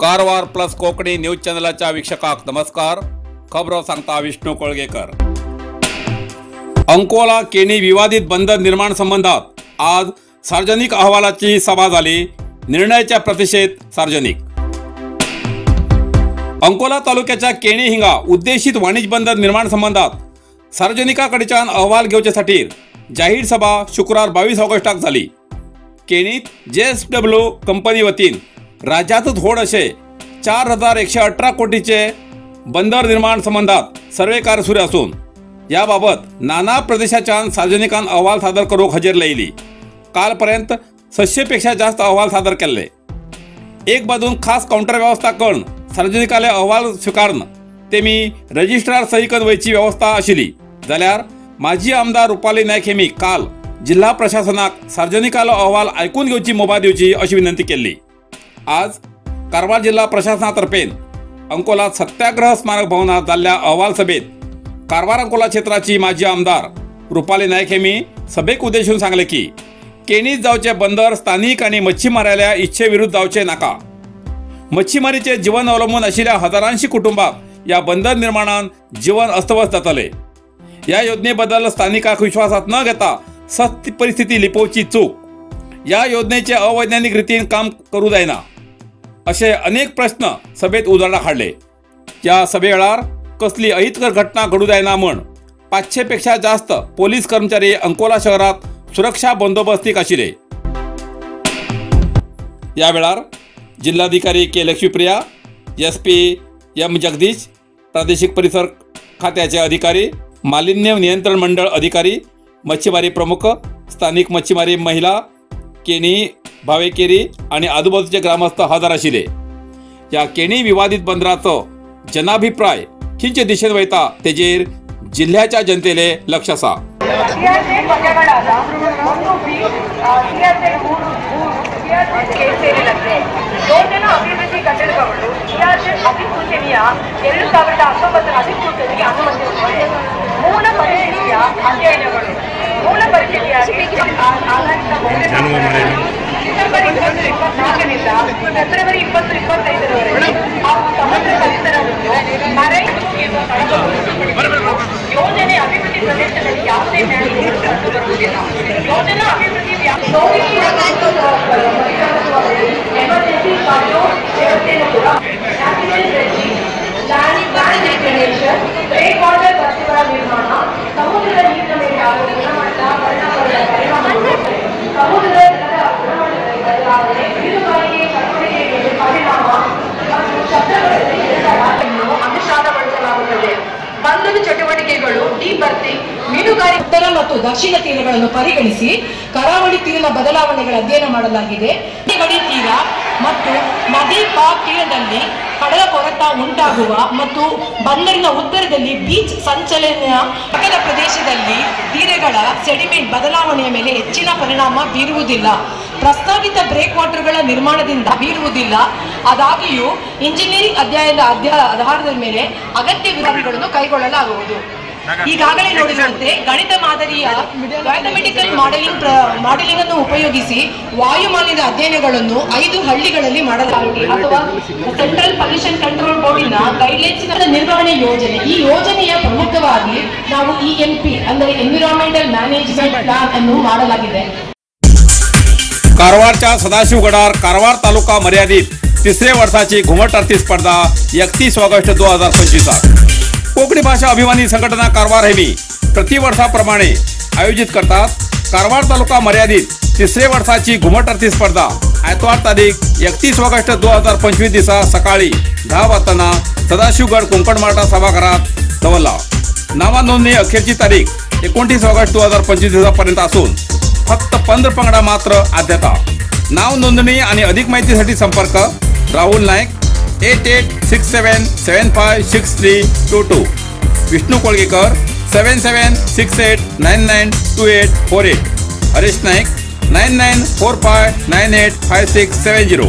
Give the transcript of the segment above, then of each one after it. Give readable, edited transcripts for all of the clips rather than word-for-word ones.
Karwar plus Konkani news चॅनलच्या वीक्षकांक नमस्कार. खबरो सांगता विष्णू कोळगेकर. अंकोला केनी विवादित बंदर निर्माण संबंधात आज सार्वजनिक अहवालाची सभा झाली. निर्णयाच्या प्रतिषेध सार्वजनिक. अंकोला तालुक्याच्या केनी हिंगा उद्देशित वाणिज्य बंदर निर्माण संबंधात सार्वजनिकाकडच्यान अहवाल घेवचेसाठी जाहीर सभा शुक्रवार 22 ऑगस्टाक झाली. केनीत JSW कंपनी वतीन राज्यातच होड असे 4118 कोटीचे बंदर निर्माण संबंधात सर्वे कार्य सुरू असून याबाबत नाना प्रदेशाच्या सार्वजनिकांन अहवाल सादर करूक हजेर लायली. कालपर्यंत 600 पेक्षा जास्त अहवाल सादर केले. एक बाजून खास काउंटर व्यवस्था करून सार्वजनिकाले अहवाल स्वीकारण तेमी रजिस्ट्रार सही करून वयची व्यवस्था आशिल्ली जाल्यार माजी आमदार रुपाली नायक हेमी काल जिल्हा प्रशासनाक सार्वजनिकालो अहवाल ऐकून घेवची मुभा दिवची अशी विनंती केली. आज कारवार जिल्हा प्रशासनातर्फे अंकोला सत्याग्रह स्मारक भवनात झालेल्या अहवाल सभेत कारवार अंकोला क्षेत्राची माजी आमदार रुपाली नायक हेमी सभेक उद्देशून सांगले की केनीत जावचे बंदर स्थानिक आणि मच्छीमाराल्या इच्छेविरुद्ध जावचे नाका. मच्छीमारीचे जीवन अवलंबून असलेल्या हजारांशी कुटुंबाक या बंदर निर्माणान जीवन अस्तव्यस्त जातले. या योजनेबद्दल स्थानिकांक विश्वासात न घेता सत्य परिस्थिती लिपोवची चूक. या योजनेचे अवैज्ञानिक रीतीन काम करू जायना असे अनेक प्रश्न सभेत उजवाडाक हाडले. या सभेवेळार कसली अहितकर घटना घडू जायना म्हण 500 पेक्षा जास्त पोलीस कर्मचारी अंकोला शहरात सुरक्षा बंदोबस्तीक आशिल्ले. या वेळार जिल्हाधिकारी के लक्ष्मीप्रिया, SP M जगदीश, प्रादेशिक परिसर खात्याचे अधिकारी, मालिन्य नियंत्रण मंडळ अधिकारी, मच्छीमारी प्रमुख, स्थानिक मच्छीमारी महिला, केनी भावेकेरी आणि आजूबाजूचे ग्रामस्थ हजर आशिल्ले. या केनी विवादित बंदराचो जनाभिप्राय खिंचे दिशेन वयता तेजेर जिल्ह्याच्या जनतेले लक्ष आसा. ಅಭಿವೃದ್ಧಿ ಕಟ್ಟಡಗಳು ಅಧಿಸೂಚನೆಯ 2019 ಅಧಿಸೂಚನೆಗೆ ಅನುಮತಿಸುತ್ತದೆ. ಮೂಲ ಪರಿಸ್ಥಿತಿಯ ಅಧ್ಯಯನಗಳು ಮೂಲ ಪರಿಸ್ಥಿತಿಯಾಗಿ ಆಧಾರಿತ ಡಿಸೆಂಬರ್ 2024ರಿಂದ ಫೆಬ್ರವರಿ 2025ರವರೆಗೆ ಹಾಗೂ ಸಮಗ್ರ ಪರಿಸರವನ್ನು ಯೋಜನೆ ಅಭಿವೃದ್ಧಿ ಪ್ರದೇಶದಲ್ಲಿ ಯಾವುದೇ ಬರುವುದಿಲ್ಲ. ಯೋಜನಾ ಅಭಿವೃದ್ಧಿ emergency control ವ್ಯವಸ್ಥೆಯನ್ನು ಕೂಡ national dredging, land reclamation, break water ಬಸ್ಸುಗಳ ನಿರ್ಮಾಣ, ಸಮುದ್ರದ ನೀರಿನ ಮೇಲೆ ಆಗುವ ಗುಣಮಟ್ಟ ಪರಿಣಾಮಗಳು, ಸಮುದ್ರದ ಗುಣಮಟ್ಟದ ಬದಲಾವಣೆ, ಮೀನುಗಾರಿಕೆ ಚಟುವಟಿಕೆಗಳ ಪರಿಣಾಮ ಮತ್ತು ಶಬ್ದಗಳಲ್ಲಿ ಅನುಷ್ಠಾನಗೊಳಿಸಲಾಗುತ್ತದೆ. ಬಂದರು ಚಟುವಟಿಕೆಗಳು ಡಿಬರ್ತಿಂಗ್, ಮೀನುಗಾರಿಕೆ ಉತ್ತರ ಮತ್ತು ದಕ್ಷಿಣ ತೀರಗಳನ್ನು ಪರಿಗಣಿಸಿ ಕರಾವಳಿ ತೀರಿನ ಬದಲಾವಣೆಗಳ ಅಧ್ಯಯನ ಮಾಡಲಾಗಿದೆ. ಗಡಿ ತೀರ ಮತ್ತು ನದಿ ಪಾಕ್ ತೀರದಲ್ಲಿ ಕಡಲ ಕೊರೆತ ಉಂಟಾಗುವ ಮತ್ತು ಬಂದರಿನ ಉತ್ತರದಲ್ಲಿ ಬೀಚ್ ಸಂಚಲನೆಯ ಪಕ್ಕದ ಪ್ರದೇಶದಲ್ಲಿ ತೀರಗಳ ಸೆಡಿಮೆಂಟ್ ಬದಲಾವಣೆಯ ಮೇಲೆ ಹೆಚ್ಚಿನ ಪರಿಣಾಮ ಬೀರುವುದಿಲ್ಲ. ಪ್ರಸ್ತಾವಿತ ಬ್ರೇಕ್ ವಾಟರ್ಗಳ ನಿರ್ಮಾಣದಿಂದ ಬೀರುವುದಿಲ್ಲ. ಆದಾಗ್ಯೂ ಇಂಜಿನಿಯರಿಂಗ್ ಅಧ್ಯಯನದ ಆಧಾರದ ಮೇಲೆ ಅಗತ್ಯ ವಿಧಾನಗಳನ್ನು ಕೈಗೊಳ್ಳಲಾಗುವುದು. ಈಗಾಗಲೇ ನೋಡಿರುವಂತೆ ಗಣಿತ ಮಾದರಿಯ ಮ್ಯಾಥಮೆಟಿಕಲ್ ಮಾಡೆಲಿಂಗ್ ಅನ್ನು ಉಪಯೋಗಿಸಿ ವಾಯುಮಾಲಿನ್ಯದ ಅಧ್ಯಯನಗಳನ್ನು 5 ಹಳ್ಳಿಗಳಲ್ಲಿ ಮಾಡಲಾಗಿದೆ. ಅಥವಾ ಸೆಂಟ್ರಲ್ ಪೊಲ್ಯೂಷನ್ ಕಂಟ್ರೋಲ್ ಬೋರ್ಡಿನ ಗೈಡ್ಲೈನ್ಸ್ ನಿರ್ವಹಣೆ ಯೋಜನೆ. ಈ ಯೋಜನೆಯ ಪ್ರಮುಖವಾಗಿ ನಾವು EMP ಅಂದರೆ ಎನ್ವಿರಾನ್ಮೆಂಟಲ್ ಮ್ಯಾನೇಜ್ಮೆಂಟ್ ಪ್ಲಾನ್ ಅನ್ನು ಮಾಡಲಾಗಿದೆ. कारवारच्या सदाशिवगडार कारवार तालुका मर्यादित 3रे वर्षाची घुमट आरती स्पर्धा 31 ऑगस्ट 2025 कोकणी भाषा अभिमानी संघटना कारवार हेमी प्रतिवर्षाप्रमाणे आयोजित करतात. कारवार तालुका मर्यादित 3रे वर्षाची घुमट आरती स्पर्धा आयतवार तारीख 31 ऑगस्ट 2025 दिसा सकाळी 10 वाजता सदाशिवगड कोंकण मराठा सभागृहात दवरला. नावा नोंदणी अखेरची तारीख 29 ऑगस्ट 2025 दिवसापर्यंत असून फक्त 15 पंगडा मात्र आद्यता. नाव नोंदणी आणि अधिक माहितीसाठी संपर्क राहुल नायक 8867756322, विष्णू कोळगेकर 7768992848, हरीश नायक 9945985670.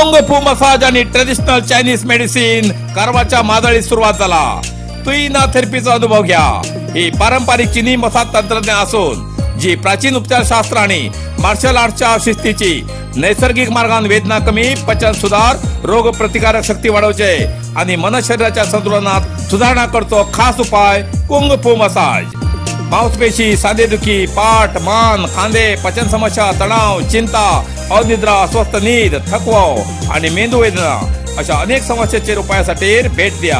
कुंग फू मसाज आणि ट्रेडिशनल चायनीज मेडिसिन कारवारच्या मादळीत सुरुवात झाला. तुईना थेरपीचा अनुभव घ्या. ही पारंपरिक चीनी मसाज तंत्रज्ञान असून जी प्राचीन उपचारशास्त्र आणि मार्शल आर्टच्या शिस्तीची नैसर्गिक मार्गाने वेदना कमी, पचन सुधार, रोग प्रतिकारक शक्ती वाढवते आणि मन शरीराच्या संतुलनात सुधारणा करतो. खास उपाय कुंग फू मसाज. मांसपेशी, सांधेदुखी, पाठ, मान, खांदे, पचन समस्या, तणाव, चिंता, अनिद्रा, अस्वस्थ नींद, थकवा आणि मेंदू वेदना अशा अनेक समस्येचे उपायासाठी भेट द्या.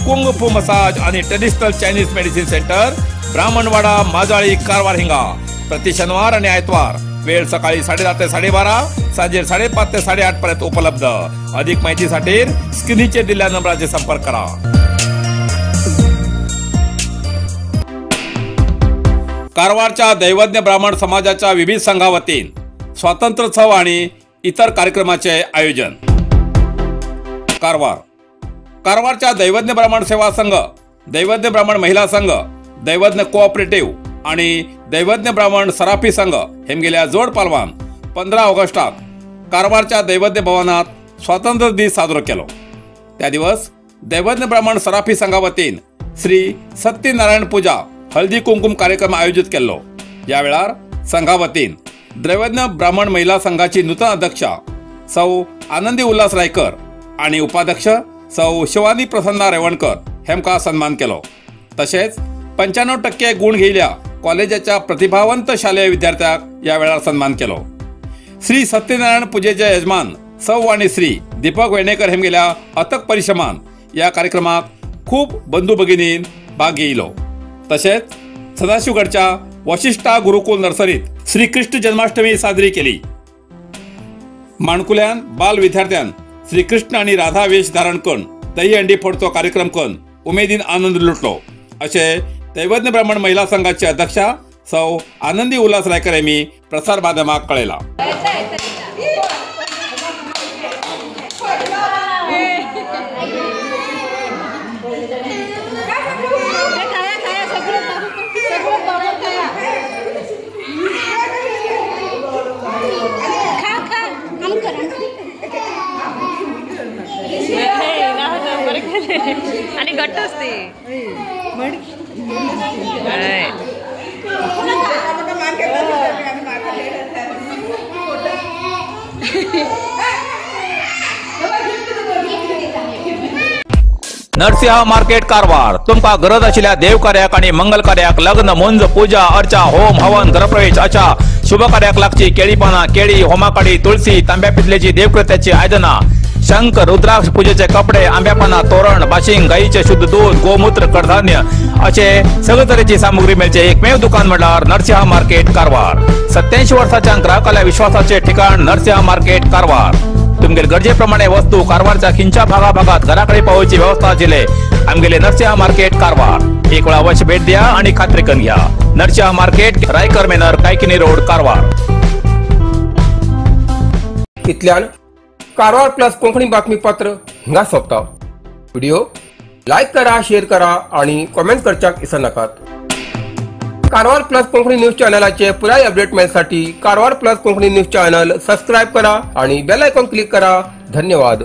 कुंग फू मसाज आणि traditional Chinese medicine centre, Brahmanwada, Majali, Karwar हिंगा. प्रति शनिवार आणि आयतवार. वेळ सकाळी 10:30 ते 12:30, सांजे 5:30 ते 8:30 पर्यंत उपलब्ध. अधिक माहितीसाठी स्क्रीनचे दिलेल्या नंबराचे संपर्क करा. कारवारच्या दैवज्ञ ब्राह्मण समाजाच्या विविध संघावतीन स्वातंत्र्योत्सव आणि इतर कार्यक्रमाचे आयोजन. कारवारच्या दैवज्ञ ब्राह्मण सेवा संघ, दैवज्ञ ब्राह्मण महिला संघ, दैवज्ञ कोऑपरेटिव्ह आणि दैवज्ञ ब्राह्मण सराफी संघ हे गेल्या जोड पालवान 15 ऑगस्टात कारवारच्या दैवज्ञ भवनात स्वातंत्र्य दिन साजरो केलो. त्या दिवस दैवज्ञ ब्राह्मण सराफी संघावतीन श्री सत्यनारायण पूजा हळदी कुंकुम कार्यक्रम आयोजित केलो. या वेळार संघावतीन दैवज्ञ ब्राह्मण महिला संघाची नूतन अध्यक्षा सौ आनंदी उल्हास रायकर आणि उपाध्यक्ष सौ शिवानी प्रसन्ना रेवणकर हेमका सन्मान केलो. तसेच 95% गुण घेयल्या कॉलेजाच्या प्रतिभावंत शालेय विद्यार्थ्याक या वेळार सन्मान केलो. श्री सत्यनारायण पूजेचे यजमान सौ आणि श्री दीपक वेणेकर हेमगेल्या अथक परिश्रमान या कार्यक्रमात खूप बंधू भगिनीन भाग घेयलो. तसेच सदाशिवगडच्या वशिष्ठा गुरुकुल नर्सरीत श्रीकृष्ण जन्माष्टमी साजरी केली. माणकुल्यान बाल विद्यार्थ्यान श्रीकृष्ण आणि राधा वेश धारण करून दही अंडी फोडचो कार्यक्रम करून उमेदीन आनंद लुटलो असे दैवज्ञ ब्राह्मण महिला संघाची अध्यक्षा सौ आनंदी उल्हास रायकर यांनी प्रसार माध्यमाक कळयला. आणि घट्ट असते. नरसिंह मार्केट कारवार. तुमका गरज असलेल्या देव कार्याक आणि मंगल कार्याक, लग्न, मुंज, पूजा अर्चा, होम हवन, गृहप्रवेश अशा शुभ कार्याक लागची केळी पाना, केळी, होमाकाडी, तुळशी, तांब्या पितलेची देवकृत्याची आयदना, शंख, रुद्राक्ष पूजेचे कपडे, आंब्यापाना, तोरण, बाशिंग, गाईचे शुद्ध दूध, गोमूत्र, कडधान्य असे सगळे तऱ्हेची सामुग्री मिळते एकमेव दुकान म्हणल्यार नरसिंह मार्केट कारवार. 87 वर्षाच्या ग्राहकाला विश्वासाचे ठिकाण नरसिंह मार्केट कारवार. तुमगेर गरजेप्रमाणे वस्तू कारवारच्या खिंच्या भागाभागात घराकडे पावोची व्यवस्था आशिल्ले आमगेले नरसिंह मार्केट कारवार. एक वेळा अवश्य भेट द्या आणि खात्री करून घ्या. Narasimha market, Raikar manor, Kaikini road, Karwar. इतल्यान कारवार प्लस कोंकणी बातमीपत्र हिंगा सोंपता. व्हिडिओ लाईक करा, शेअर करा आणि कमेंट करच्याक विसरू नाकात. कारवार प्लस कोंकणी न्यूज चॅनलाचे पुराय अपडेट मिळण्यासाठी Karwar plus Konkani news channel subscribe करा आणि बेल आयकॉन क्लिक करा. धन्यवाद.